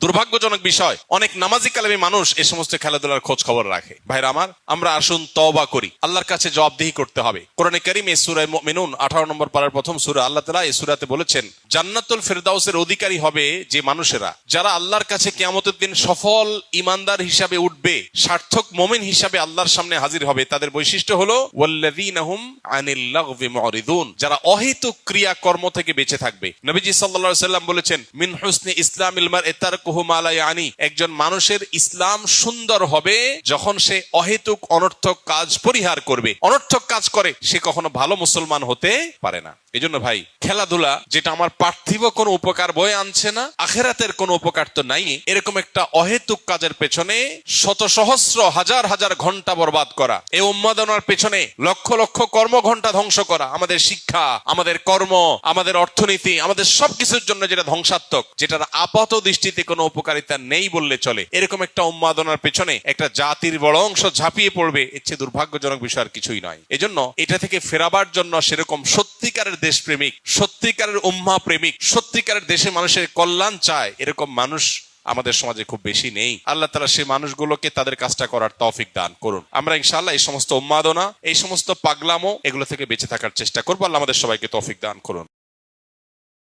দুর্ভাগ্যজনক বিষয়, অনেক নামাজি কালামী মানুষ এই সমস্ত খেলাধুলার খোঁজ খবর রাখে। ভাইরা আমার, আমরা আসুন তওবা করি, আল্লাহর কাছে জবাবদিহি করতে হবে। কোরআনে কারীমে সূরা মুমিনুন 18 নম্বর পারার প্রথম সূরা, আল্লাহ তাআলা এই সূরাতে বলেছেন, জান্নাতুল ফেরদাউসের অধিকারী হবে যে মানুষেরা, যারা আল্লাহর কাছে কিয়ামতের দিন সফল ঈমানদার হিসাবে উঠবে, সার্থক মুমিন হিসাবে আল্লাহর সামনে হাজির হবে। তাদের বৈশিষ্ট্য হলো ওয়াল্লাযীনা হুম আনিল লাগবি মুরিদুন, যারা অহেতুক ক্রিয়া কর্ম থেকে বেঁচে থাকবে। নবীজি সাল্লাল্লাহু আলাইহি সাল্লাম বলেছেন, মিন হুসনি ইসলামিল মারই তারকুহু মা লা ইয়ানি, একজন মানুষের ইসলাম সুন্দর হবে যখন সে অহেতুক অনর্থক কাজ পরিহার করবে। অনর্থক কাজ করে সে কখনো ভালো মুসলমান হতে পারে না। এজন্য ভাই, খেলাধুলা যেটা আমার পার্থিব কোনো উপকার বয়ে আনছে না, আখেরাতের কোনো উপকার তো নাই, এরকম একটা অহেতুক কাজের পেছনে শত সহস্র হাজার হাজার ঘন্টা বরবাদ করা, এই উন্মাদনার পেছনে লক্ষ লক্ষ কর্মঘণ্টা ধ্বংস করা, আমাদের শিক্ষা, আমাদের কর্ম, আমাদের অর্থনীতি, আমাদের সবকিছুর জন্য যেটা ধ্বংসাত্মক, যেটার আপাত দৃষ্টিতে কোনো উপকারিতা নেই বললে চলে, এরকম একটা উন্মাদনার পেছনে একটা জাতির বড় অংশ ঝাঁপিয়ে পড়বে, এর চেয়ে দুর্ভাগ্যজনক বিষয় আর কিছুই নয়। এজন্য এটা থেকে ফেরাবার জন্য সেরকম সত্যিকারের দেশপ্রেমিক, সত্যিকারের উম্মাহ প্রেমিক, সত্যিকারের দেশে মানুষের কল্যাণ চায়, এরকম মানুষ আমাদের সমাজে খুব বেশি নেই। আল্লাহ তাআলা সেই মানুষগুলোকে তাদের কাজটা করার তৌফিক দান করুন। আমরা ইনশাআল্লাহ এই সমস্ত উন্মাদনা, এই সমস্ত পাগলামো, এগুলো থেকে বেঁচে থাকার চেষ্টা করবো। আল্লাহ আমাদের সবাইকে তৌফিক দান করুন।